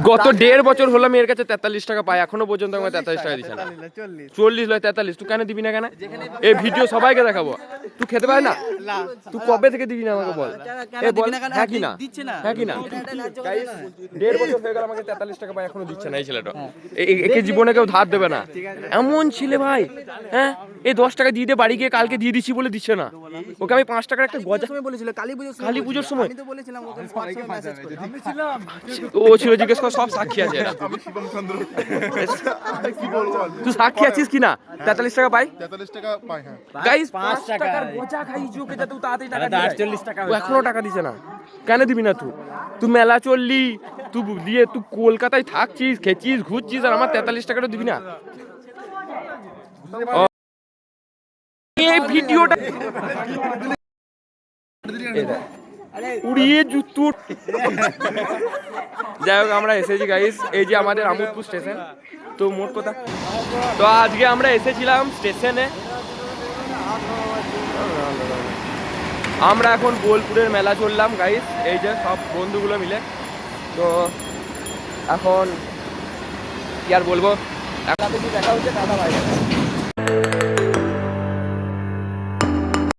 গত 1.5 বছর হলো মেয়ের কাছে 43 টাকা পায়, এখনো পর্যন্ত আমাকে 43 টাকা দিচ্ছে না। 40 নয় 43, তুই কেন দিবি না? কেন এই ভিডিও সবাইকে দেখাবো? তুই খেতে পারে না? তুই কবে থেকে দিবি না আমাকে বল? এ বল, হ্যাঁ কি না? হ্যাঁ কি না? 1.5 বছর হয়ে গেল, আমাকে 43 টাকা পায়, এখনো দিচ্ছে না এই ছেলেটা। একে জীবনে কেউ ধার দেবে না, এমন ছেলে ভাই। হ্যাঁ, এই 10 টাকা দিয়ে দে, বাড়ি গিয়ে কালকে দিয়ে দিচ্ছি বলে দিচ্ছে না। ওকে আমি 5 টাকার একটা গজা বলেছিল কালী পুজোর সময়, আমি তো বলেছিলাম ওকে হোয়াটসঅ্যাপে মেসেজ করে, আমি ছিলাম, ও ছিল, জিজ্ঞেস কর, সব সাক্ষী আছে। আমি শিবম চন্দ্র। তুই সাক্ষী আছিস কি না? 43 টাকা পাই, 43 টাকা পাই। হ্যাঁ গাইস 5 টাকার গজা খাইছি ওকে, যা তুই তাড়াতাড়ি টাকা দে। 48 টাকা ও এখনো টাকা দিছে না, কেন দিবি না? তুই মেলা চললি, তুই দিয়ে তুই কলকাতায় থাকছিস, খেছিস, ঘুরছিস, আর আমার 43 টাকাটা দিবি না? এই ভিডিওটা উড়িয়ে জুতুর। যাই হোক, আমরা এসেছি গাইস, এই যে আমাদের আমোদপুর স্টেশন। তো মোট কথা, তো আজকে আমরা এসেছিলাম স্টেশনে, আমরা এখন বোলপুরের মেলা চললাম গাইস, এই যে সব বন্ধুগুলো মিলে। তো এখন কি আর বলবো, দেখা হচ্ছে, দাদা ভাই।